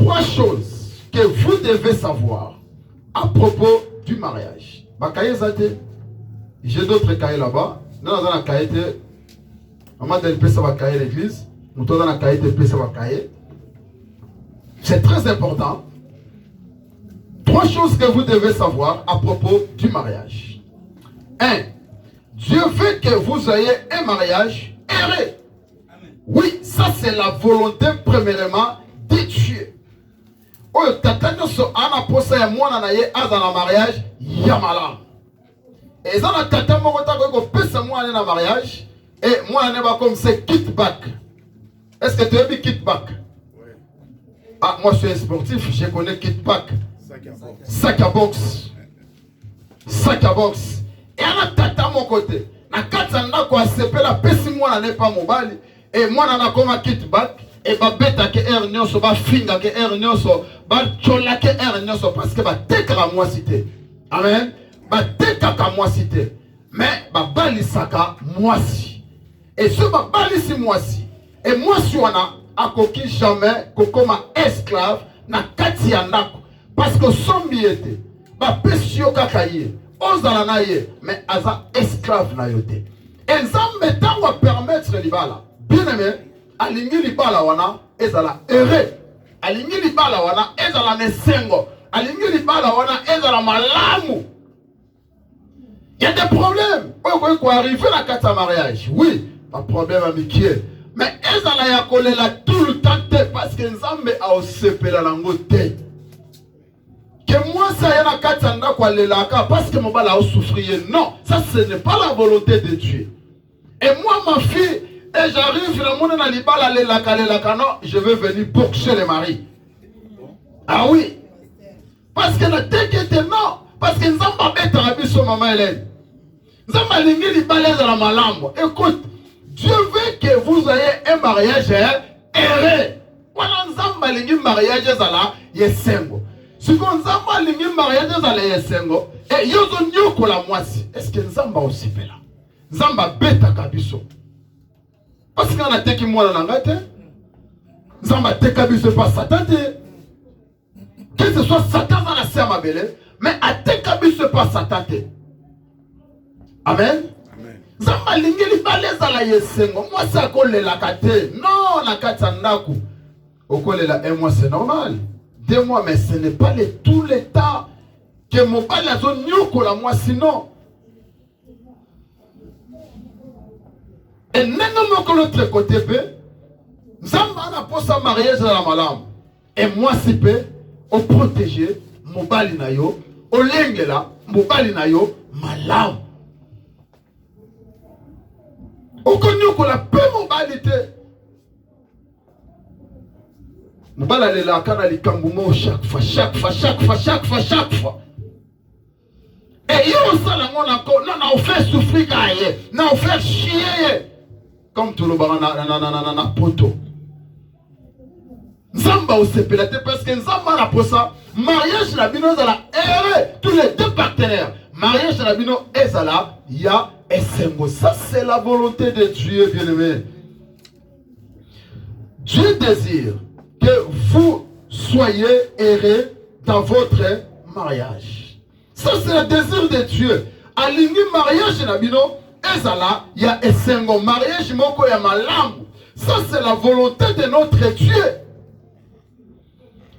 3 choses que vous devez savoir à propos du mariage. J'ai d'autres cahiers là-bas. Dans la cahier, maman de l'épée, ça va cahier l'église. Nous dans la cahier de l'épée, ça va cahier. C'est très important. 3 choses que vous devez savoir à propos du mariage. 1. Dieu veut que vous ayez un mariage heureux. Oui, ça c'est la volonté premièrement de Dieu. Oh, tata nyoso ana posa ya mwana na ye aza na mariage ya malamu. Et ça na tata moko ta ko pesa mwana na mariage et mwana ne ba comme c'est kickback. Est-ce que tu as vu kickback? Oui. Ah, moi je suis sportif, je connais kickback. Sac à boxe. Sac à boxe. Et ana tata mon côté. Na katanda ko asepe la pesi mwana ne pas mobali et mwana na koma kickback. Et ba beta ke er nyonso ba finga ke er nyonso ba chola ke er nyonso parce que ba tekala moi cité. Amen. Ba tekaka moi cité. Mais ba balisaka moi si. Et ce ba balisi moi si. Et moi si wana akoki jamais kokoma esclave na kati ya ndako parce que sombi ete ba pesio kakaye ozala na ye mais aza esclave na yote. Et nzambe tango permettre libala. Bien aimé. Alingi libala wana ezala heureux. Alingi libala wana ezala nesengo. Alingi libala wana ezala malamu. Il y a des problèmes. Oui, quoi arriver à la mariage. Oui, pas de problème avec qui. Mais ezala ya kolela tout le temps parce que nzambe a osepela lango te. Que moi ça y a na katanda kwa lelaka parce que mon bala a souffrir. Non, ça ce n'est pas la volonté de Dieu. Et moi ma fille et j'arrive, je vais venir boxer les maris. Ah oui. Parce que la tête était non. Parce que nous avons bête à la maman Hélène. Nous avons aligné les balaises à la malambo. Écoute, Dieu veut que vous ayez un mariage heureux. Voilà, nous avons aligné le mariage à la yesengo. Si nous avons aligné le mariage à la yesengo, et nous avons la moitié. Est-ce que nous avons aussi fait là? Nous avons bête à kabiso. Parce qu'on a teki mwana nangate, nzamba teka biso pas Satan te. Que ce soit Satan dans la serre ma belle, mais a teka biso pas Satan te. Amen. Nzamba lingeli baleza la yesengo, moi ça colle la kate. Non, la katandaku. Au colle la 1 mois c'est normal. 2 mois mais ce n'est pas tous les temps que mon bal la zone nyoko la moi sinon. Et même de l'autre côté, Zamba n'a pas sa mariage à la malam. Et moi, si peu, au protéger, mon balinayo, au lengela, mon balinayo, malam. Au connu qu'on a peu mon balité. Mon balale la canali kamboumo chaque fois. Et yo, ça, là, on a fait souffrir, on a fait chier. Comme tout le monde na poto. Nzamba osepelate parce que Nzamba na posa mariage la bino ezala heureux tous les 2 partenaires. Mariage la bino ezala ya esengo. Ça c'est la volonté de Dieu bien-aimé. Dieu désire que vous soyez heureux dans votre mariage. Ça c'est le désir de Dieu. Aligner mariage la bino ezala ya esengo mariage moko ya malamu. Ça c'est la volonté de notre Dieu.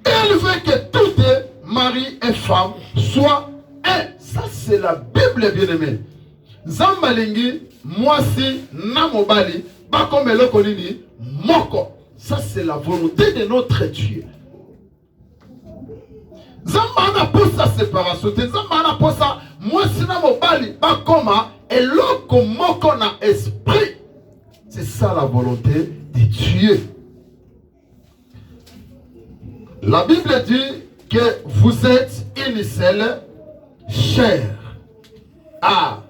Il veut que tous les mari et femme soient un. Ça c'est la Bible bien-aimée. Zambalingi mwasi na mobali bakomelo kolini moko. Ça c'est la volonté de notre Dieu. Zambana pour sa séparation. Zambana pour ça mwasi na mobali bakoma eloko moko na esprit. C'est ça la volonté de Dieu. La Bible dit que vous êtes une seule chair. Ah,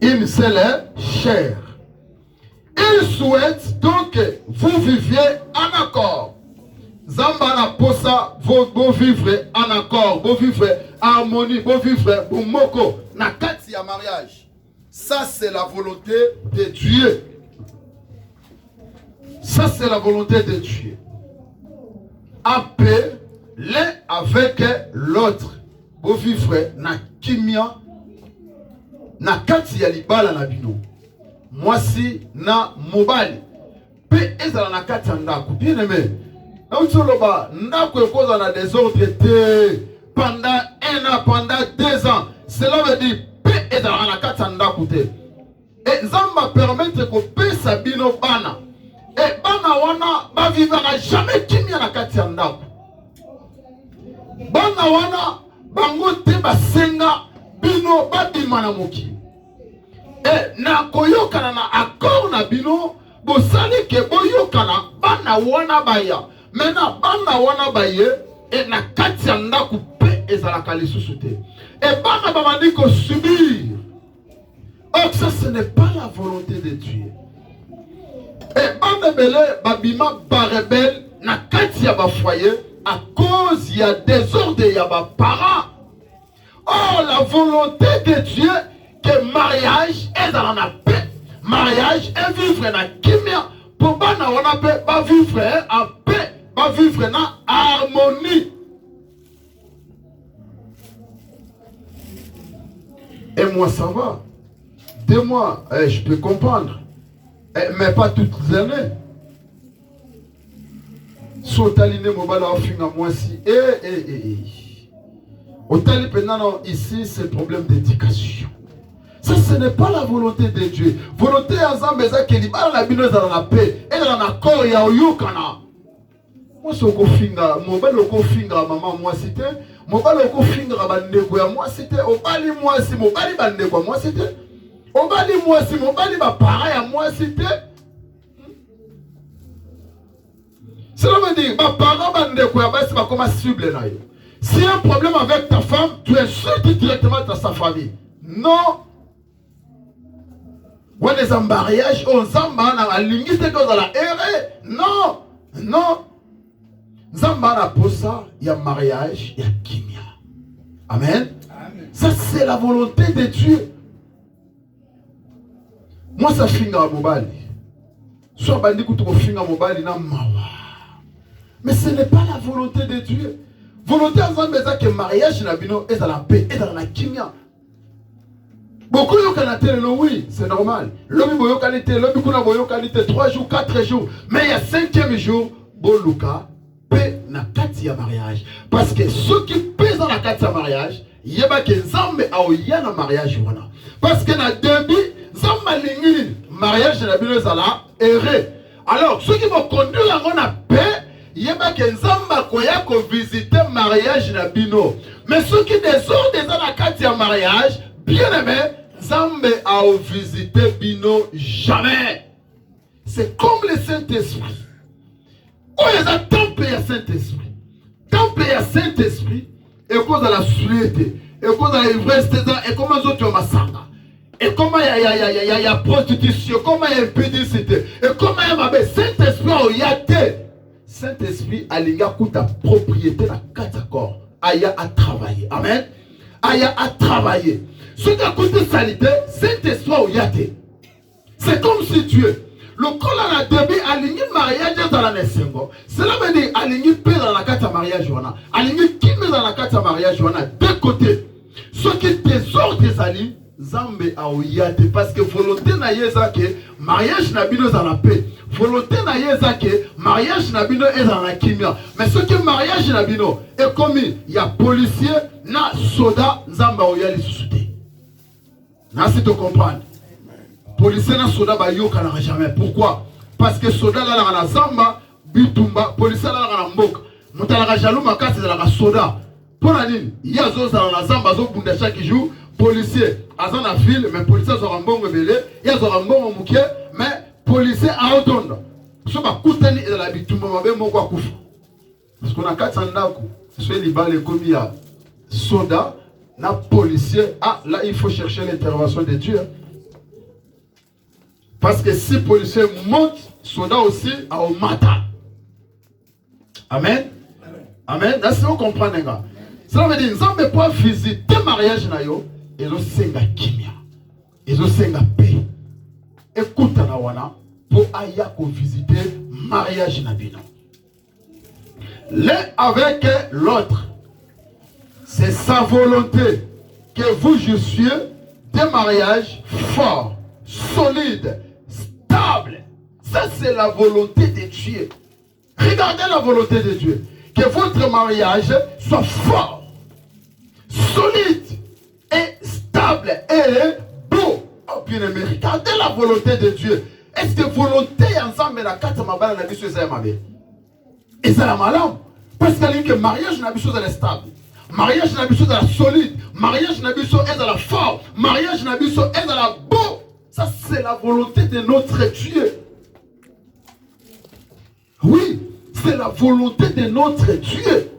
une seule chair. Il souhaite donc que vous viviez en accord. Zambana posa vous vivre en accord, vous vivre en harmonie, vous vivre pour moko na kati ya mariage. Ça c'est la volonté de Dieu. Ça c'est la volonté de Dieu. en paix l'un avec l'autre. Bo vivre na kimia na kati ya libala na bino. Mwasi na mobali. Pe ezala na kati ya ndako. Bien aimé. Na utoloba ndako ekoza na désordre te pendant 1 an, pendant 2 ans. Cela veut dire pe ezala na kati ya ndako te. Et Zamba permettre ko pe sabino bana. Et bana wana ba vivra jamais kimia na kati ya ndako. Bana wana bango te basenga bino badima na moki. Et na koyokana na accord na bino bosali ke boyokana bana wana baya. Maintenant bana wana baye et na kati ya ndako pe ezalaka lisusu te. Et bana babandi ko subir. Or ça ce n'est pas la volonté de Dieu. Et bana bele babima barebel na kati ya ba foyer à cause il y a désordre il y a ba parents. Oh la volonté de Dieu que mariage est dans la paix. Mariage est vivre na kimia pour bana wana pe ba vivre en paix, ba vivre na harmonie. Et moi ça va. 2 mois, je peux comprendre. Mais pas toutes les années. Sotaline mobala ofinga moi si. Otali pendant ici c'est le problème d'éducation. Ça ce n'est pas la volonté de Dieu. Volonté ensemble ça que libala la bino dans la paix et dans l'accord ya oyukana. Moi soko finga mobala ko finga maman moi c'était mobala ko finga bandeko ya moi c'était obali moi si mobali bandeko moi c'était obali moi si mobali ba para ya moi c'était. Cela veut dire ba para bandeko ya basi ba comme cible na yo. Si un problème avec ta femme, tu insultes directement dans sa famille. Non. On est en mariage, on s'embarque dans la limite que dans la erreur. Non. Non. Zambana pour ça, il y a mariage, il y a kimia. Amen. Amen. Ça c'est la volonté de Dieu. Moi ça finga mobile. Soit bandi kutu finga mobile na mawa. Mais ce n'est pas la volonté de Dieu. Volonté ensemble c'est que mariage na bino est dans la paix et dans la kimia. Beaucoup de canatels, oui, c'est normal. L'homme boyo qualité, l'homme kuna boyo qualité 3 jours, 4 jours, mais il y a 5e jour, boluka paix na kati ya mariage. Parce que ceux qui pèsent dans la kati ya mariage, yeba ke nzambe aoya na mariage wana. Parce que na début, nzamba lingini mariage na bino zala erré. Alors ceux qui vont conduire en paix yeba ke nzamba koya ko visiter mariage na bino. Mais ceux qui désordent dans la kati ya mariage, bien aimé, nzambe a visité bino jamais. C'est comme le Saint-Esprit. Oh, il y a temple et Saint-Esprit. Temple et Saint-Esprit, et cause de la suété, et cause de la ivresse, et comment les autres ont massacré. Et comment il y a prostitution, comment il y a impudicité, et comment il y a Saint-Esprit, il y a Saint-Esprit a l'inga ta propriété la 4 accords. Aya à travailler. Amen. Aya à travailler. Ce qui a coûté salité, Saint-Esprit au yate. C'est comme si Dieu, le col à la début, aligné mariage dans la naissance. Cela veut dire aligné paix dans la carte à mariage. Aligné qui met dans la carte à mariage. Deux côtés. Ce qui désordre des alliés, Zambé a oyate. Parce que volonté na yezake, mariage na bino dans la paix. Volonté na yezake, mariage na bino est dans la kimia. Mais ce qui mariage na bino est commis, il y a policier, na soda, Zamba oyali sous-souté. Na si tu comprends. Policier na soda ba yo kana jamais. Pourquoi? Parce que soda là na zamba bitumba, policier là na mboka. Mutala jalou makasi la soda. Pour la ligne, il y a zo na zamba zo bunda chaque jour, policier azan na file, mais policier zo rambongo belé, il y a zo rambongo muké, mais policier a autonda. So ba kutani de la bitumba mabe moko akufa. Parce qu'on a 400 ndako, c'est les balles comme il y a soda na policier. Ah là il faut chercher l'intervention de Dieu. Parce que si le policier monte, soda aussi à au matin. Amen. Amen. Là, si vous comprenez, ça veut dire, nous ne pas visiter le mariage, et nous sommes kimia. Et nous sommes paix. Écoute, pour aller visiter le mariage. l'un avec l'autre. C'est sa volonté que vous jouissiez des mariages forts, solides, stables. Ça, c'est la volonté de Dieu. Regardez la volonté de Dieu. Que votre mariage soit fort, solide et stable et beau. Oh bien aimé, regardez la volonté de Dieu. Est-ce que volonté ensemble la carte mabala na biso eza mabe? Eza la malam. Parce que le mariage na biso est stable. Mariage na biso est solide. Mariage na biso est la fort. Mariage na biso est la beau. Ça c'est la volonté de notre Dieu. Oui, c'est la volonté de notre Dieu.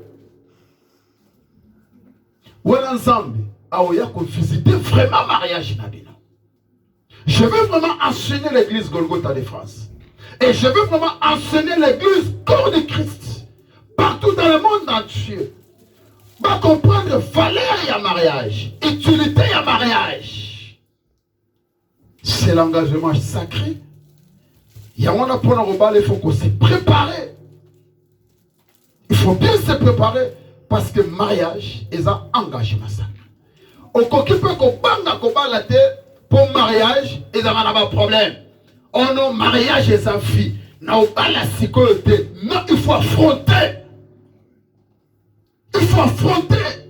Voilà ensemble. Aoya qu'on visiter vraiment mariage na bino. Je veux vraiment enseigner l'église Golgotha de France. Et je veux vraiment enseigner l'église corps de Christ. Partout dans le monde entier. Va comprendre valeur et mariage. Utilité et mariage. C'est l'engagement sacré. Il y a un point à il faut qu'on se prépare. Il faut bien se préparer. Parce que mariage est un engagement sacré. On s'occupe qu'on la tête. Pour mariage, ils ont un problème. On a mariage et sa fille. Non, pas la sécurité. Non, il faut affronter. Il faut affronter.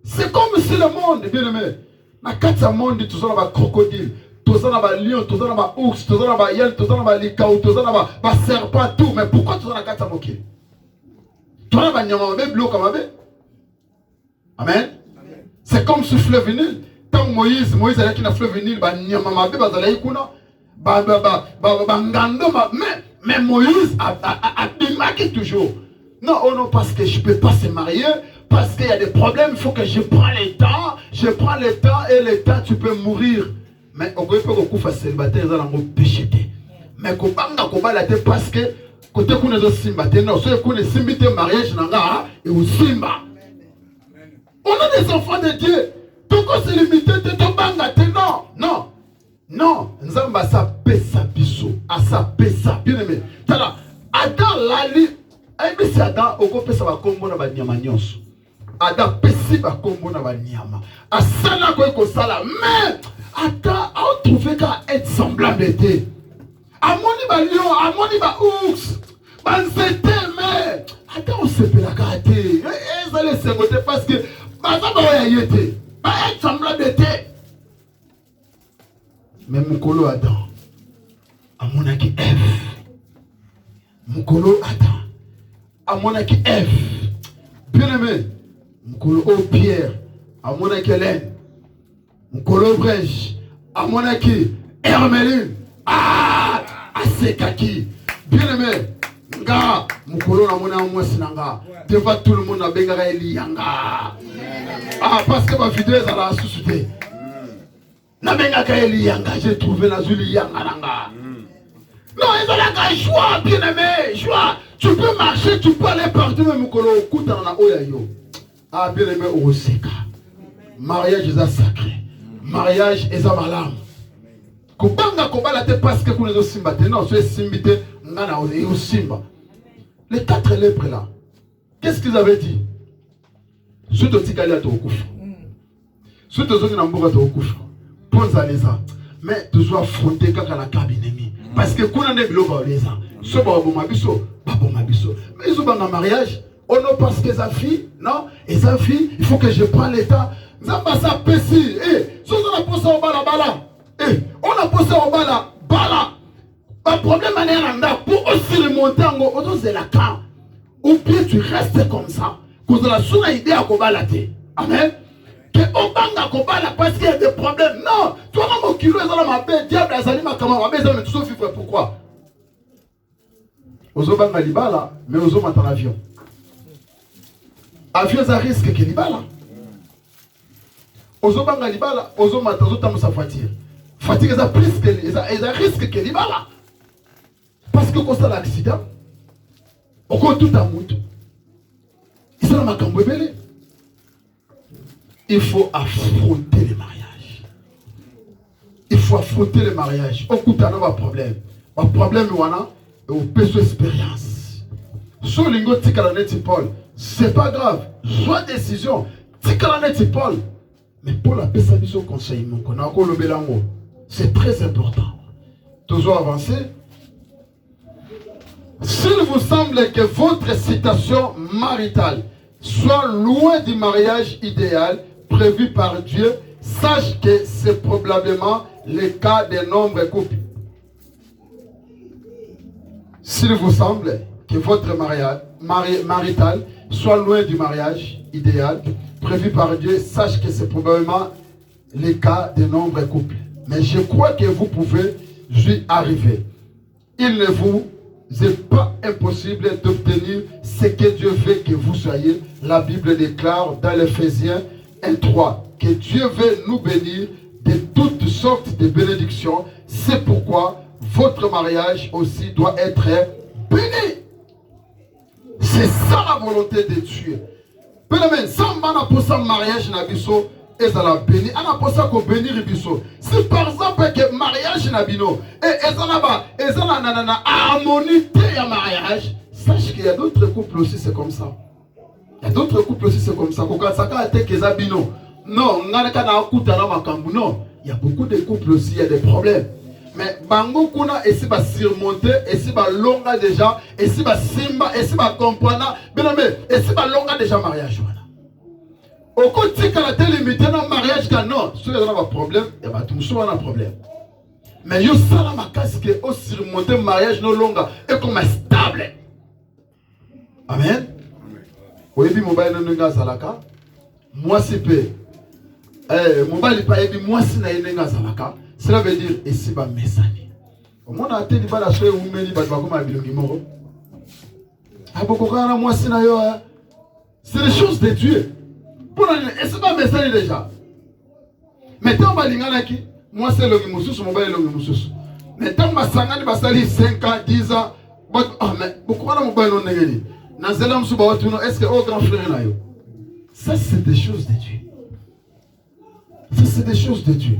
C'est comme si le monde, bien aimé, dans le monde, tout ça, on a crocodile, tout ça, on a lion, tout ça, on a ours, tout ça, on a yel, tout ça, on a licao, tout ça, on a serpent, tout. Mais pourquoi tout ça, on a 4 moqués? Tout ça, on a nyamabe, bleu comme abe. Amen. C'est comme ce fleuve Nil. Tant Moïse a dit qu'il a fleuve Nil, mais Moïse a démarqué toujours. Non, oh non, parce que je ne peux pas se marier, parce qu'il y a des problèmes, il faut que je prenne le temps, et le temps, tu peux mourir. Mais on peut pas beaucoup faire célibataire, ils ont péché. Mais qu'on va la tête parce que, côté qu'on est simba, non, ceux qu'on est simba, mariage, et au simba. On a des enfants de Dieu. Donc on s'est limité de ton banga. Non, non, non. Nzamba sa pesa biso. A sa pesa. Bien aimé. Tala. Adam lali. Aïe c'est Adam. Oko pesa ba kombo na ba nyama nyonso. Adam pesi ba kombo na ba nyama. Asala ko eko sala. Mais Adam a trouvé qu'à être semblable était. Amoni ba lion. Amoni ba ours. Ban c'était mais. Adam on se pela kate. Ils allaient se voter parce que. Bazaba ya yete. Pas être semblable était. Mais Moukolo Adam, à mon aki F. Moukolo Adam, à mon aki F. Bien aimé, Moukolo Pierre, à mon aki Hélène. Moukolo Brèche, à mon aki Hermeline. Ah, Asekaki. Bien aimé, Nga, Moukolo na mona mwesinanga. Devant tout le monde a bengara Elianga. Ah, parce que ma vidéo est à la société. J'ai trouvé la Zuli Yangaranga. Non, ils ont la joie, bien aimé. Joie. Tu peux marcher, tu peux aller partout, mais Moukolo, Koutana Oyayo. Ah, bien aimé, Oseka. Mariage est sacré. Mariage est malam. Kubanga Kobala te parce que vous êtes simba. Non, c'est simbité. Nana Oyo Simba. Les 4 lèpres là. Qu'est-ce qu'ils avaient dit? Suite au Tikali à Tokufa. Suite aux autres Namboura Tokufa. Mais tu dois affronter quand la cabinet. Parce que quand on est bloqué, les gens, ce mais ils ont un mariage. On ne pense que sa fille, non? Et sa fille, il faut que je prenne l'état. Zamba sa pessi. On a posé au bala. On a posé au bala. Le problème est pour aussi remonter en haut de la camp. Ou bien tu restes comme ça. Quand tu as la idée à Kobalate. Amen. Que Obanga Kobala parce qu'il y a des problèmes. Non, toi mon kilo est dans ma bête, diable azalima comment ma bête mais tout ça fifre pourquoi? Ozobanga libala mais ozomata l'avion. Avion ça risque que libala. Ozobanga libala ozomata zotamu sa voiture. Fatigue ça plus que ça risque que libala. Parce que quand ça l'accident, on compte tout à moto. Ils sont ma cambouébélé. Il faut affronter le mariage. Il faut affronter le mariage. Au coup, tu as un problème. Un problème, on a une expérience. So lingo tikala neti Paul. C'est pas grave. Soit décision. Tikala neti Paul. Mais Paul a fait sa mission au conseil. C'est très important. Toujours avancer. S'il vous semble que votre situation maritale soit loin du mariage idéal prévu par Dieu, sache que c'est probablement le cas de nombreux couples. S'il vous semble que votre mariage marital soit loin du mariage idéal prévu par Dieu, sache que c'est probablement le cas de nombreux couples. Mais je crois que vous pouvez y arriver. Il ne vous est pas impossible d'obtenir ce que Dieu veut que vous soyez. La Bible déclare dans l'Éphésiens 1:3 que Dieu veut nous bénir de toutes sortes de bénédictions. C'est pourquoi votre mariage aussi doit être béni. C'est ça la volonté de Dieu. Pénémen, sans mariage nabiso et ça la béni. On a pensé qu'on bénir biso. Si par exemple que mariage nabino et ezana nanana harmonie à mariage, sache qu'il y a d'autres couples aussi c'est comme ça. Il y a d'autres couples aussi c'est comme ça. Non, non, il y a beaucoup de couples aussi, il y a des problèmes. Mais bango kuna esi ba surmonter, esi ba longa déjà, esi ba simba, esi ba comprendre, bename, esi ba longa déjà mariage wana. Au côté quand la télé limité dans mariage quand non, si on a un problème, il y a tout le monde a un problème. Mais yo sala makasi que au surmonter mariage no longa et comme stable. Amen. Oui, bi mobile no nga zalaka. Moi c'est peu. Mobile pas ebi moi si na nga zalaka. Cela veut dire ici bas mesani. Au moins a télé bala chez ou meni ba comme abilongi moro. Aboko kana moi si na yo. C'est les choses de Dieu. Pour et c'est pas mesani déjà. Maintenant ba lingana ki moi c'est le mususu mobile le mususu. Maintenant ba sangani ba sali 5 ans 10 ans. Mais pourquoi na mobile non ngeni? Na zela msu ba watu no est-ce que au grand frère na yo? Ça c'est des choses de Dieu. Ça c'est des choses de Dieu.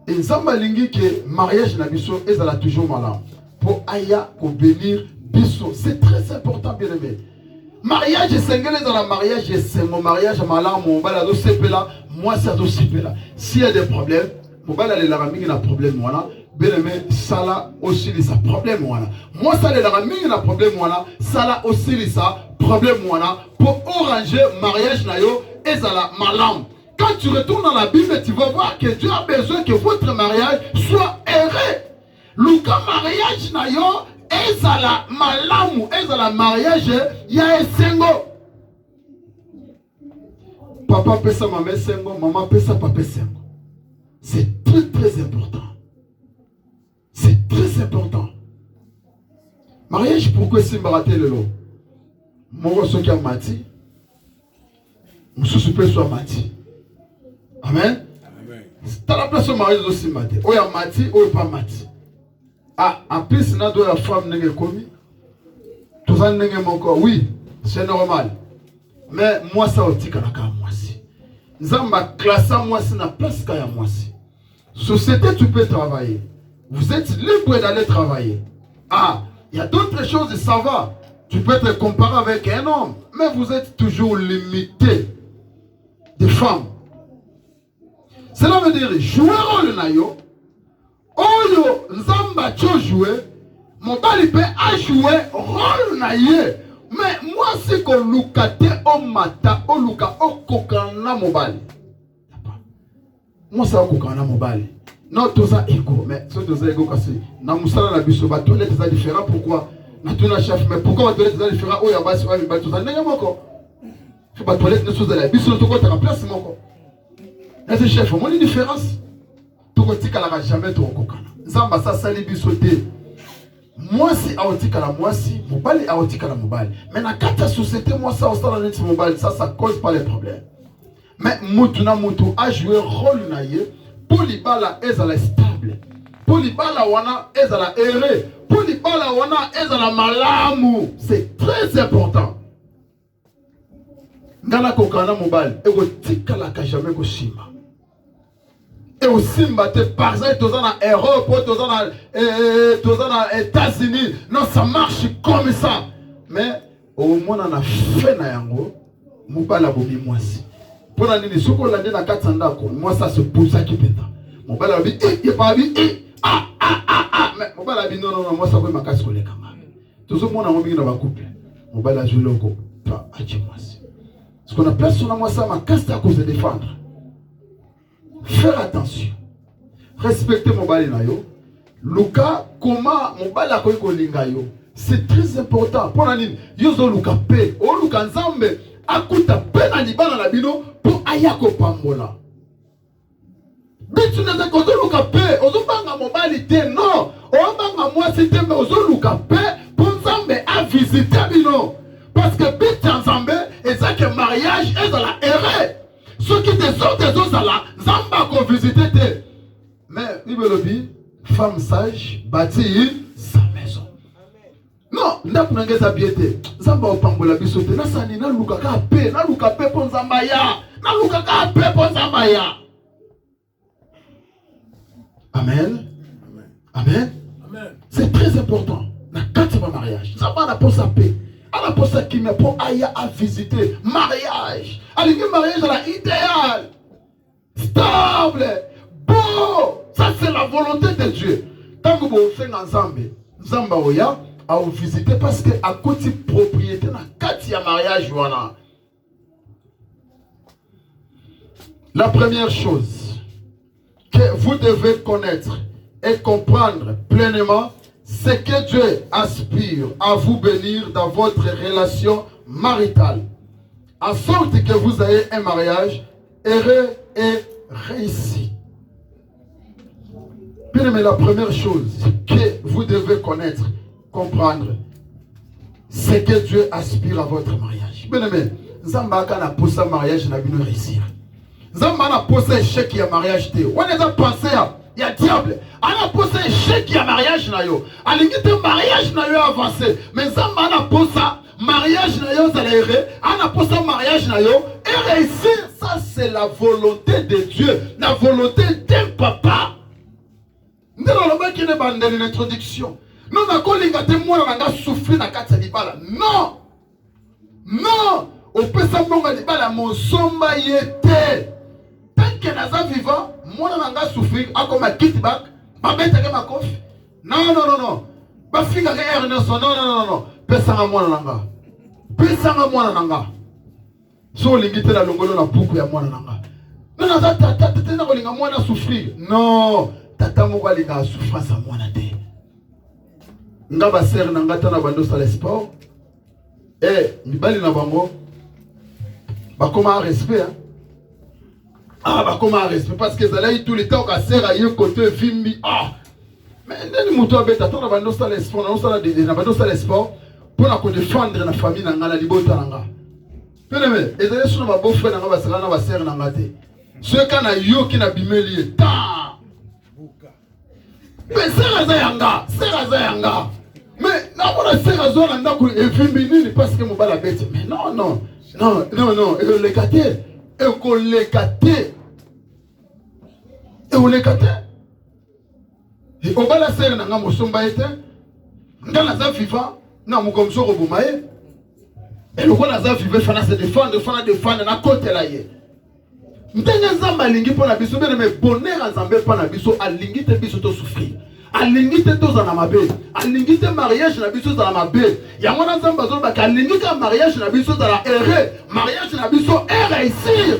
Et Nzamba lingi que mariage na biso ezala toujours malin. Pour aya ko bénir biso, c'est très important bien aimé. Mariage sengele dans la mariage c'est mon mariage malin mon bala do sepela, moi ça do sepela. S'il y a des problèmes, mon bala le laraming na problème voilà. Bien aimé, ça là aussi les sa problème voilà. Moi ça le laraming na problème voilà, ça là aussi les sa problème voilà. Pour arranger mariage na yo ezala malin. Quand tu retournes dans la Bible, tu vas voir que Dieu a besoin que votre mariage soit heureux. Luka mariage na yo, ezala malamu, ezala mariage ya esengo. Papa pesa maman sengo, maman pesa papa sengo. C'est très très important. C'est très important. Mariage pourquoi c'est baraté le lot? Mon soki a mati. Mususu pe soit mati. Amen. C'est à la place au mariage aussi maté. Ou ya mati ou pas mati. Ah, en plus na do la femme nenge komi. Tout ça nenge moko. Oui, c'est normal. Mais moi ça otika na ka moi si. Nzamba classe moi si na place ka ya moi si. Société tu peux travailler. Vous êtes libre d'aller travailler. Ah, il y a d'autres choses ça va. Tu peux te comparer avec un homme, mais vous êtes toujours limité des femmes. Cela veut dire jouer rôle na yo. Oyo nzamba cho jouer, mon bali peut a jouer rôle na ye. Mais moi c'est que lukate o mata o luka o kokana mobile. Moi ça kokana mobile. Non tout ça ego, mais ça tout ça ego kasi. Na musala na biso ba toilette ça différent pourquoi? Na tuna chef mais pourquoi ba toilette ça différent? Oya basi wa ba tout ça ndenge moko. Faut ba toilette ne sous la biso to ko ta place moko. Est-ce chef, mon une différence. Tout le monde jamais tout kokana. Zamba ça sali bisoté. Moi si aotika la moi si, mobali aotika la mobali. Mais na kata société moi ça au net mobile ça cause pas les problèmes. Mais mutu na mutu a joué rôle na ye pour libala ezala stable. Pour libala wana ezala erré. Pour libala wana ezala malamu. C'est très important. Ngana kokana mobile ego tika la ka jamais ko shima. Et aussi, par exemple, tu es dans Europe, tu es dans les États-Unis. Non, ça marche comme ça. Mais au mona na fait na yango mobala bomi mwasi pona nini soko lande na katanda ko moi ça se pose qui peta mobala bi il pas bi mais mobala bi non moi ça ko makasi koleka ma toujours mona ngomi na ba couple mobala juloko pas achi mwasi ce qu'on appelle son moi ça makasi à cause de défendre. Faire attention. Respectez mobala na yo. Luka comment mobala ko kolinga yo. C'est très important. Pour la ligne, yozo luka pe, o luka nzambe, akuta pe na libana na bino pour ayako pambola. Bitu na kozo luka pe, ozo banga mobali te non. O banga moi c'était mais ozo luka pe pour nzambe a visiter bino. Parce que bitu nzambe et ça que mariage est dans la erreur. Ceux qui te sortent des autres là, nzamba ko visiter te. Mais il veut le dire, femme sage bâtit sa maison. Non, ndako na ngeza biete. Zamba opambola biso te. Na sani na luka ka pe po nzamba ya. Na luka ka pe po nzamba ya. Amen. Amen. Amen. C'est très important. Na kati ba mariage. Zamba na posa pe. Ala posa qui me pour aya à visiter mariage. Alingi mariage la idéal. Stable. Beau. Ça c'est la volonté de Dieu. Tant que vous faites ensemble, Zamba oya à vous visiter parce que à côté propriété na kati ya mariage wana. La première chose que vous devez connaître et comprendre pleinement, c'est que Dieu aspire à vous bénir dans votre relation maritale, en sorte que vous ayez un mariage heureux et réussi. Bien aimé, la première chose que vous devez connaître, comprendre, c'est que Dieu aspire à votre mariage. Bien aimé, Zamba kana posa mariage na bino réussir. Zamba na posa échec ya mariage te. On est en pensé à ya diable. Ana posa échec ya mariage na yo. Alingite mariage na yo avancé. Mais Zamba na posa mariage na yo zalaire. Ana posa mariage na yo et réussir. Ça c'est la volonté de Dieu, la volonté d'un papa. Nous avons une introduction. Nous avons souffrir dans la libala. Non. Non. On peut savoir libala mon somba yete. Tant que nous sommes vivants, moi je souffrir. Comme un kit back. Ma bête est ma coffre. Non. Ma fille est non. Pesa moi nanga. Pesa moi nanga. So limite la longolo na buku ya moi nanga. Non, tata moi na souffrir. Non. Tata moko linga souffrance à moi na te. Nga ba sœur na ngata na bando sa sport. Mibali na bango. Ba comment respect hein. Ba comment respect parce que zalaï tout le temps ka sœur a eu côté vimbi. Mais nani muto abeta to na bando sa sport na bando sa sport pour na ko défendre na famille na ngala libota na nga. Pele et zalaï sur ma beau frère na nga ba sœur na ba sœur na ngate. Ceux kana yo ki na bimeli ta. Mais c'est Razayanga. Mais c'est Razayanga parce que mon bal a bête. Mais non. Et on les gâté. Et qu'on les gâté. Et on va la serre dans mon somba été. Dans la zaf vivant, non, mon comme ça, Robomae. Et le roi la zaf vivant, il faut se défendre, na côté là. Ndenge nzamba alingi pona biso mais bonheur nzambe pona biso alingi te biso to souffrir alingi te to za mabe alingi te mariage na biso za mabe yango na nzamba zo ba alingi ka mariage na biso za la heureux mariage na biso est réussir.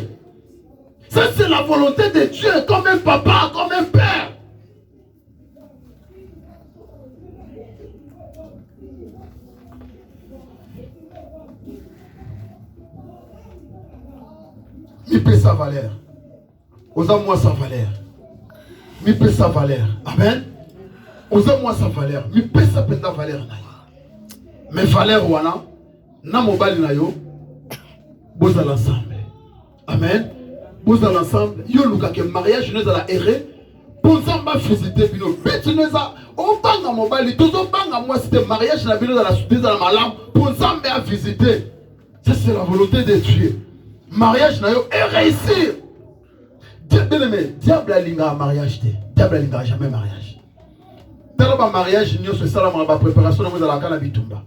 Ça c'est la volonté de Dieu comme un papa comme un père. Il peut sa valeur. Osa moi sa valeur. Il peut sa valeur. Amen. Osa moi sa valeur. Il peut sa penda valeur na yo. Mais valeur wana na mobali na yo boza l'ensemble. Amen. Boza l'ensemble. Yo luka ke mariage nous la erré. Boza ma visiter bino. Beti nous a on banga mobali toujours banga moi c'était mariage na bino dans la soudée dans la malam. Boza me a visiter. Ça c'est la volonté de Dieu. Mariage na yo est réussir. Diable a linga mariage te. Diable a linga jamais mariage. Dans le mariage, nous sommes ça la préparation de la cana bitumba.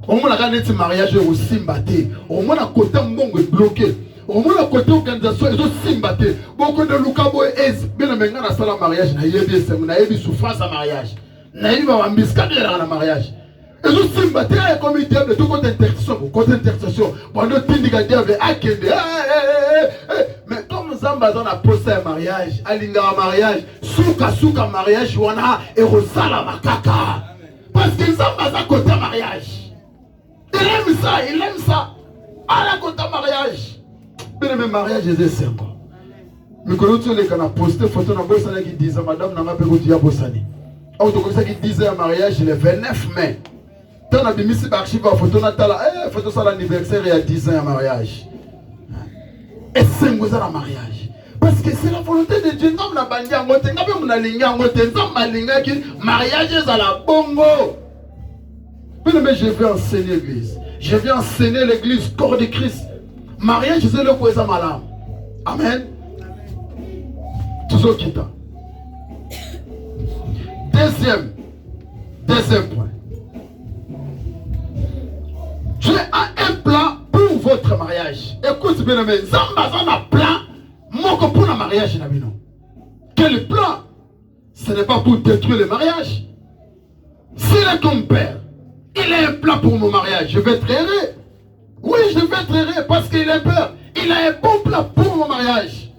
Au moins, la mariage est aussi batté. Au moins, la côté mbongo est bloqué. Au moins, la côté organisation est aussi batté. Beaucoup de Lukabo est bien le menga na sala mariage. Na yebi sem, na yebi souffrance à mariage. Na yebi wambiska de la mariage. Et aussi batté comme il dit de tout côté intercession. Pendant tindiga diable akende. Mais comme Zamba a posé un mariage, alinga mariage, souka mariage wana et rosala makaka. Parce que Zamba a côté mariage. Il aime ça. À la côté mariage. Bien même mariage, c'est simple. Mais quand tu as posté photo, on a qui disait madame, n'a pas pu dire Bossani. On a qui disait un mariage le 29 mai. Tu as mis ces archives à photo natale, photo ça l'anniversaire il y a 10 ans à mariage. Et c'est un mariage. Parce que c'est la volonté de Dieu. Non, la bandia, on a mariage est à la bongo. Mais je vais enseigner l'église. Je vais enseigner l'église, corps de Christ. Mariage, c'est le quoi ça malade. Amen. Toujours quitte. Deuxième point. J'ai un plan pour votre mariage. Écoute bien, mais Zamba a un plan. Moi, pour le mariage, quel plan? Ce n'est pas pour détruire le mariage. S'il est ton père, il a un plan pour mon mariage. Je vais trahir. Oui, je vais trahir parce qu'il a peur. Il a un bon plan pour mon mariage.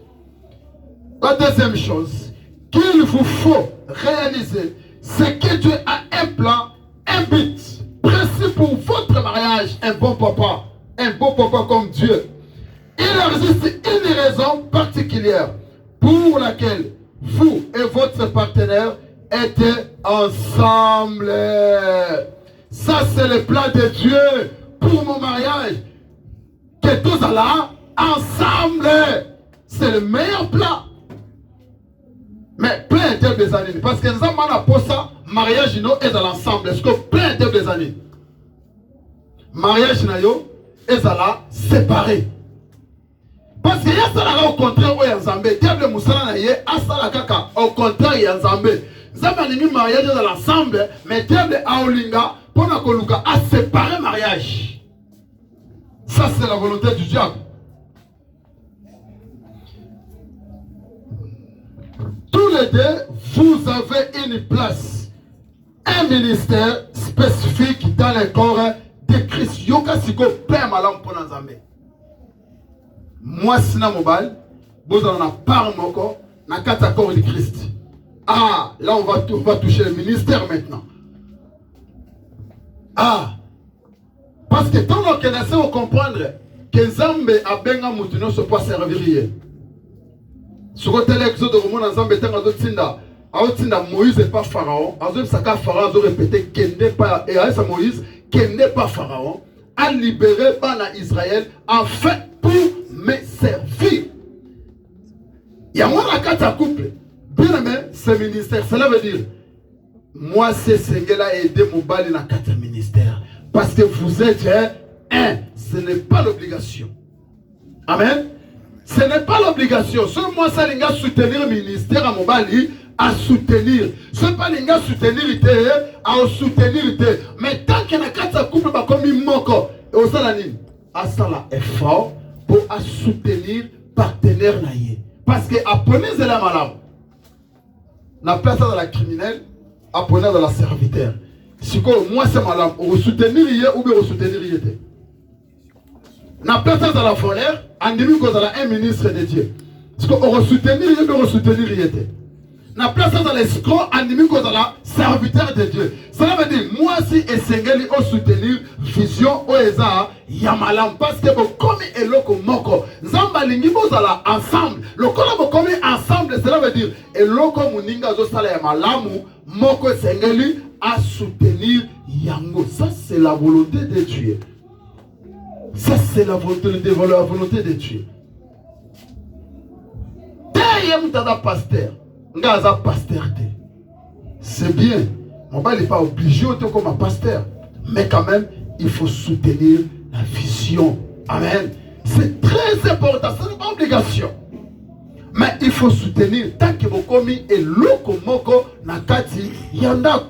La deuxième chose qu'il vous faut réaliser, c'est que Dieu a un plan, un but précis pour votre mariage. Un bon papa comme Dieu. Il existe une raison particulière pour laquelle vous et votre partenaire étaient ensemble. Ça, c'est le plan de Dieu pour mon mariage. Que tous là ensemble. C'est le meilleur plan. Mais plein des années. Parce que nous avons pour ça, mariage est dans l'ensemble. Est-ce que plein des années? Mariage est là séparé. Parce qu'il y a ça au contraire où il y a Zambé. Diable Moussala na yé, asala kaka. Au contraire, il y a Zambé. Zambé ni mariage dans l'ensemble, mais diable Aolinga, pour la Koluka, a séparé mariage. Ça, c'est la volonté du diable. Tous les deux, vous avez une place, un ministère spécifique dans le corps de Christ. Yoka siko père malam pour Zambé. Moi, si na mobile, vous en avez part moko, na kata corps de Christ. Ah, là on va toucher le ministère maintenant. Ah, parce que tant qu'on essaie de comprendre que Zambé a benga moutuno se peut servir. Sur le tel exode au monde Zambé tanga dotinda, aotinda Moïse et pas Pharaon, azom saka Pharaon a répété qu'il n'est pas et à Moïse qu'il n'est pas Pharaon, a libéré Bana Israël en fait pour me servir. Il y a moi la carte couple. Bien aimé, ce ministère, cela veut dire moi c'est Seigneur a aidé mon bali dans 4 ministères. Parce que vous êtes un, ce n'est pas l'obligation. Amen. Ce n'est pas l'obligation. Seul moi ça l'inga soutenir le ministère à mon bali à soutenir. Ce n'est pas l'inga soutenir à soutenir. Mais tant qu'il y a 4 couples comme il manque au salanin, à ça effort pour soutenir partenaire naïe. Parce que apprenez de la malade. Na place dans la criminelle, apprenez dans la serviteur. Si moi c'est malade, on soutenir ou bien on soutenir yété. Na place dans la voleur, en demi qu'on a un ministre de Dieu. Si on soutenir ou bien on soutenir yété. Na place dans l'escroc, en demi qu'on a serviteur de Dieu. Cela veut dire moi si et Sengeli au soutenir vision au eza yamalam parce que comme et loko moko zamba lingi bozala ensemble le kola comme ensemble cela veut dire et loko muninga zo sala yamalamu moko Sengeli à soutenir yango. Ça c'est la volonté de Dieu. Ça c'est la volonté de Dieu. Derrière tada pasteur ngaza pasteur. C'est bien. Mon père n'est pas obligé d'être comme un pasteur. Mais quand même, il faut soutenir la vision. Amen. C'est très important. Ce n'est pas obligation. Mais il faut soutenir. Tant que vous commis et loko moko nakati yanda.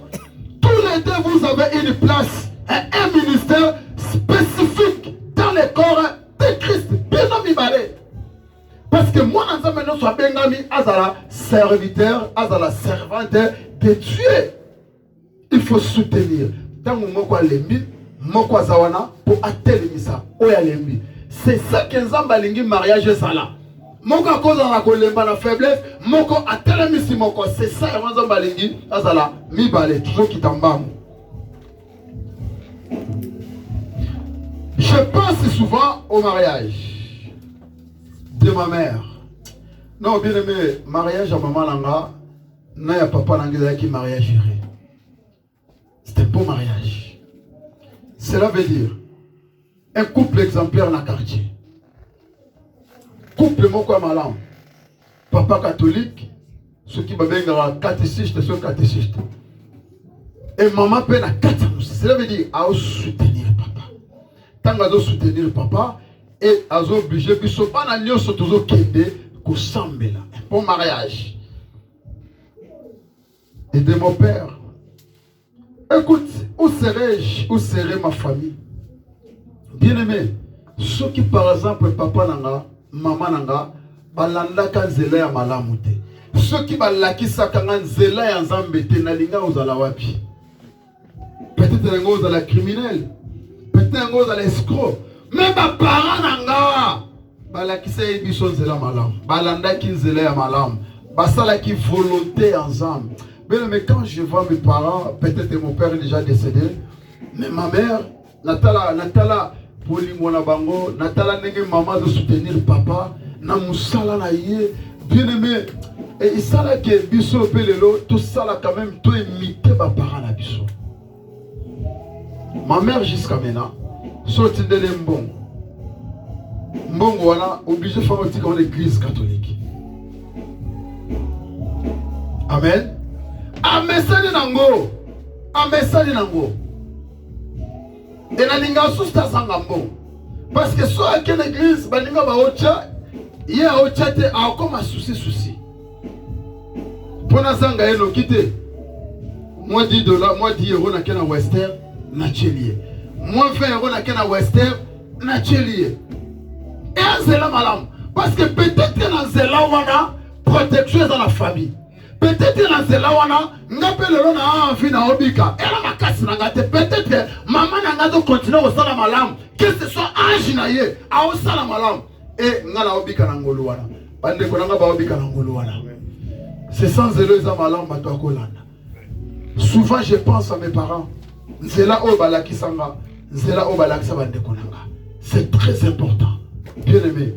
Tous les deux, vous avez une place un ministère spécifique dans le corps de Christ. Bien balé. Parce que moi, dans maintenant, soit bengami, azala serviteur, azala servante de Dieu. Il faut soutenir. Dans mon mot lembi, moko zawana pour atteindre ça. Oya lembi. C'est ça que nzamba lingi mariage sala. Moko a cause la kolemba la faiblesse, moko atteindre misi moko. C'est ça que nzamba lingi azala mi balé toujours qui t'embam. Je pense souvent au mariage de ma mère. Non, bien aimé, mariage à maman Langa, n'a ya papa Langa qui mariage. C'est un beau mariage. Cela veut dire un couple exemplaire dans le quartier. Couple moko malam. Papa catholique, ceux qui m'appellent catéchiste, ceux catéchistes. Et maman peine à 4 ans. Cela veut dire à soutenir papa. Tant à soutenir papa, et à obliger, puis ce pas dans l'union, c'est toujours qu'aider, qu'on semble là. Un bon mariage. Et de mon père. Écoute, où serais-je, où serait ma famille? Bien aimé, ceux qui par exemple, papa nanga, maman nanga, balanda kan zela ya malamu te. Ceux qui balakisa kan zela ya nzambe te na linga ozala wapi. Peut-être ngo ozala criminel, peut-être ngo ozala escroc. Mais ma parents nanga, balakisa ebiso zela malamu, balanda ki zela ya malamu, basala ki volonté ensemble. Mais quand je vois mes parents, peut-être mon père est déjà décédé, mais ma mère, Natala, Polimona Bango, Natala nenge maman de soutenir papa, na musala na ye, bien aimé, et il sala que biso pelelo, tout ça là quand même, tout imité ma parents na biso. Ma mère jusqu'à maintenant, sorti de l'embon, mbongo wana obligé de faire un petit comme l'église catholique. Amen. Amesani nango, amesani nango. Et la linga sousta sangambo. Parce que soit qu'une église, baninga ba ocha, y a ocha te a comme un souci. Pour na sanga eno kite. Moi $10, moi €10 na kena Western na chelier. Moi €20 na kena Western na chelier. Et un zela malam. Parce que peut-être que dans zela wana protection dans la famille. Peut-être que dans zela wana ngapelelo na envie na obika. Et la makasi na ngate peut-être que maman na ngato continuer au sala malam. Que ce soit ange na ye, a au sala malam. Et ngala obika na ngolo wana. Bande ko nga ba obika na ngolo wana. C'est sans zelo za malam bato akolanda. Souvent je pense à mes parents. Zela o balaki sanga, zela o balaki sa bande ko nanga. C'est très important. Bien aimé.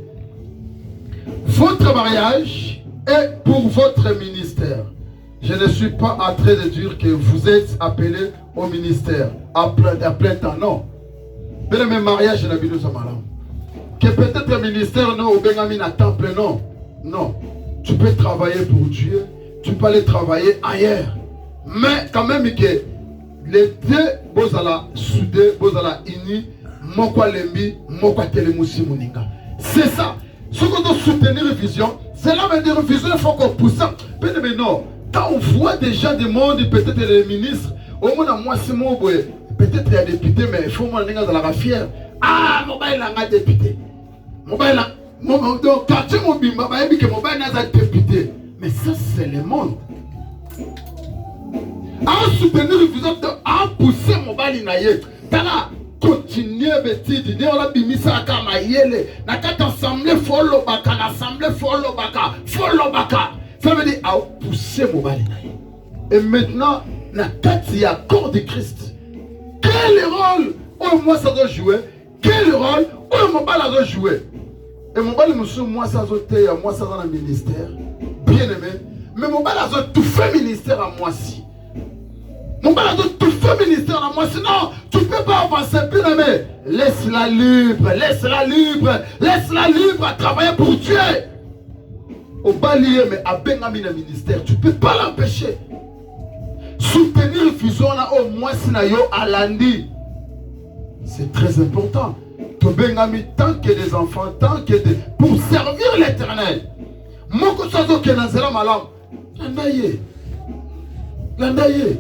Votre mariage est pour votre ministère. Je ne suis pas en train de dire que vous êtes appelé au ministère à plein temps. Non. Mais le mariage n'a pas de malam. Que peut-être le ministère non au Benjamin à temps plein. Non. Non. Tu peux travailler pour Dieu. Tu peux aller travailler ailleurs. Mais quand même que les deux bozala soudés, bozala unis, mokwa lembi, mokwa telemusi muninga. C'est ça. Ce qu'on doit soutenir une vision, c'est là veut dire une vision, il faut qu'on pousse ça. Mais non, quand on voit déjà des mondes, peut-être les ministres, au moins moi c'est mon boy, peut-être il y a des députés, mais il faut moi aller dans la fière. Ah, mobile là, député. Mobile là, donc quand tu m'as dit, que mobile là, député. Mais ça, c'est le monde. À soutenir une vision, à pousser mobile là, continuer bêtise, on a bimisa kama yele, na kata assemblée follow baka, l'assemblée follow baka. Ça veut dire à pousser mon bali. Et maintenant, na kati ya corps de Christ. Quel rôle moi ça doit jouer? Quel rôle mon bali doit jouer? Et mon bali monsieur moi ça doit être moi ça dans le ministère. Bien aimé, mais mon bali doit tout faire ministère à moi si. Mon père a dit tout fait ministère à moi, sinon tu ne peux pas avancer. Bien aimé, laisse-la libre à travailler pour Dieu. Au balier, mais à Benjamin le ministère, tu ne peux pas l'empêcher. Soutenir une fusion au moins sinayo à lundi. C'est très important. Que Benjamin, tant que des enfants, tant que des. Pour servir l'éternel. Moi, que ça soit que Nazera Malam. Landaye.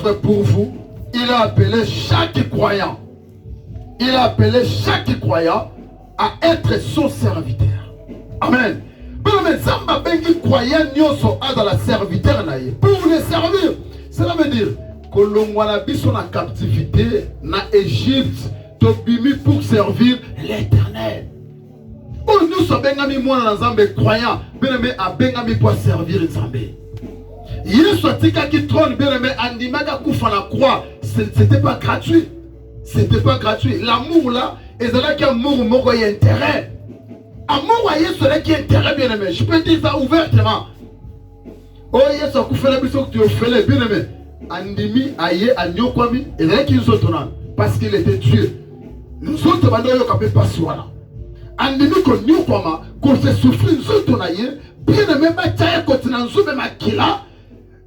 œuvre pour vous. Il a appelé chaque croyant. Il a appelé chaque croyant à être son serviteur. Amen. Pour les servir. Cela veut dire que l'on a besoin de captivité en Égypte pour servir l'Éternel. Pour nous sommes croyants, pour servir Nzambé. Qui trône, c'était pas gratuit. C'était pas gratuit. L'amour là, et c'est là qu'il y a amour, il y a intérêt. Amour, il y a celui qui est intérêt, bien aimé. Je peux dire ça ouvertement. Oh, il y a ce que fait la mission que tu fais, bien aimé. Andimi, aïe, agneau, kwami, et là qui nous ont parce qu'il était Dieu. Nous autres, nous avons pas soin. Andimi, qu'on nous kwama, qu'on se souffre, nous autres, bien aimé, ma taille, quand nous avons même akila,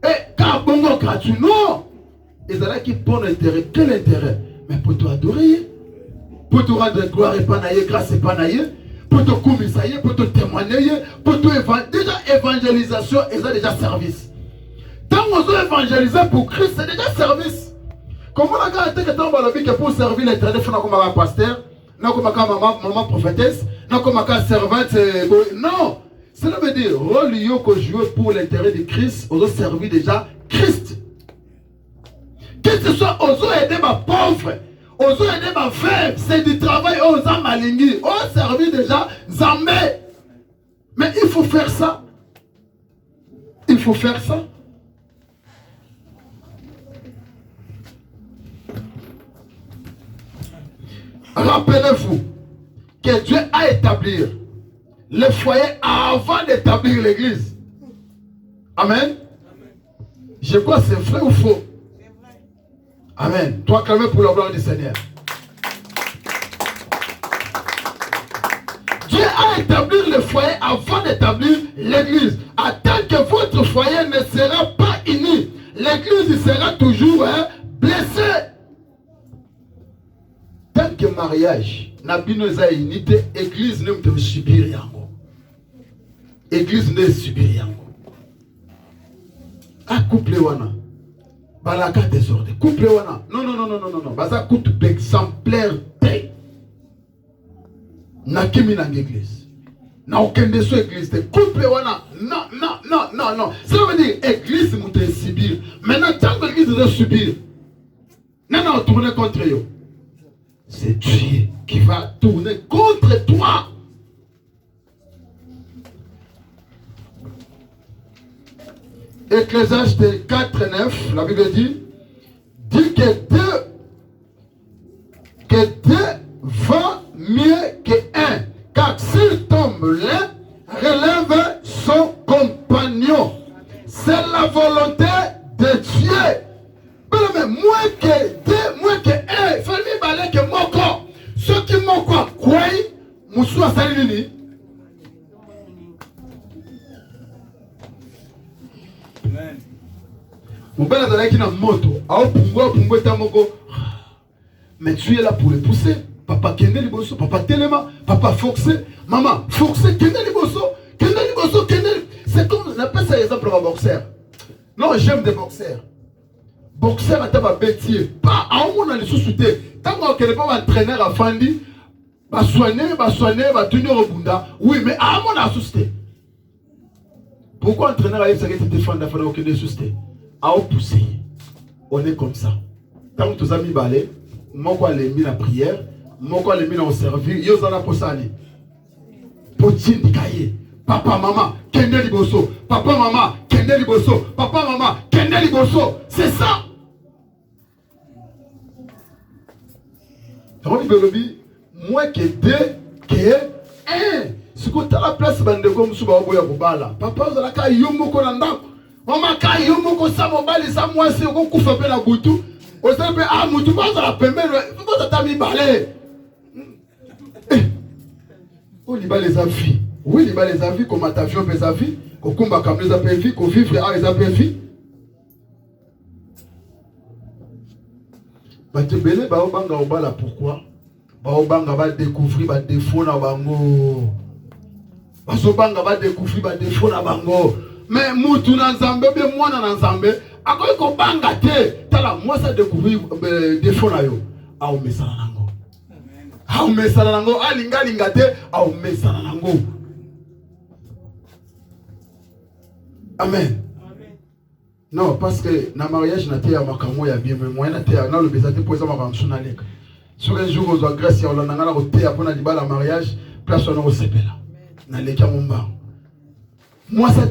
et car bon, gratuit, non. Et c'est là qui prend intérêt. Quel intérêt? Mais pour te adorer, pour te rendre gloire et panailler, grâce et panailler, pour te commissailler, pour te témoigner, pour te déjà évangélisation, et ça déjà service. Tant qu'on a évangélisé pour Christ, c'est déjà service. Comment on a été que pour servir l'Éternel, il faut comme un pasteur, non comme un maman prophétesse, non comme un servante. Non, cela veut dire rôle que jouer pour l'intérêt de Christ, on doit servir déjà Christ. Que ce soit aux aider ma pauvre, aux aider ma faible, c'est du travail aux maligni, on servir déjà Zambé. Mais il faut faire ça. Il faut faire ça. Rappelez-vous que Dieu a établi le foyer avant d'établir l'église. Amen. Je crois que c'est vrai ou faux? Amen. Toi, acclamez pour la gloire du Seigneur. Dieu a établi le foyer avant d'établir l'église. Tant que votre foyer ne sera pas uni, l'église sera toujours blessée. Tant que mariage n'a pas unité, l'église ne peut subir rien. L'église ne subit rien. À couple wana. Balaka désordre. Couple wana. Non. Baza couple exemplaire té. Na kimi na l'église. Na aucun de ces églises. Couple wana. Non. Ça veut dire église mouté subir. Maintenant tant que l'église doit subir. Non, tourner contre eux. C'est Dieu qui va tourner contre toi. Ecclésiaste 4:9, la Bible dit que deux va mieux que un, car s'il tombe l'un, relève son compagnon. C'est la volonté de Dieu. Mais moins que deux, moins que un, il faut lui parler que mon corps. Ceux qui m'ont quoi, Moussou a salini. Mon père a dit dans moto, mais tu es là pour le pousser. Papa Kende Liboso, papa Telema, papa Foxé, maman Foxé, Kende Liboso. C'est comme on appelle ça exemple de boxeur. Non, j'aime des boxeurs. Boxeur à ta bêtise. Pas à un moment dans les sous-soutés. Tant qu'on n'est pas entraîneur à Fandi, va soigner, va tenir au Bunda. Oui, mais à un moment dans les sous-soutés. Pourquoi entraîneur a eu ça qui te défendre à faire aucun des sous-soutés? À pousser. On est comme ça. Tant que tu as mis balai, moi quoi les mis en prière, moi quoi les mis en service, yo zana posani. Potin dikaye. Papa maman, Kende Liboso. Papa maman, Kende Liboso. Papa maman, Kende Liboso. C'est ça. Donc il moins que deux, que un. Si tu as la place, bande comme sous baoboya bobala. Papa vous allez ka yomo konanda. Maman ka yomo ko sa mobali sa moi c'est ko kufa pe na butu. O sa pe ah mutu ba za pembe. Vous ta mi balé. Oh li ba les avis. Oui, li ba les avis comme avion les avis, ko kumba comme les avis, ko vivre à les avis. Batebele ba obanga obala pourquoi? Ba obanga ba découvrir ba défaut na bango. Ba sobanga ba découvrir ba défaut na bango. Mais mutu na Nzambe be mwana na Nzambe akoki kobanga te tala mwasi adécouvrir défaut na yo aomesana nango aomesana nango alinga te aomesana nango. Amen. Non, parce que dans le mariage, na te ya makambo ya bien, mais moi na te na le bezate pour ça makambo sunaleka. Sur un jour aux agressions, on a na côté après na dibala mariage, place on a au sepela. Na leka mumba. Moi ça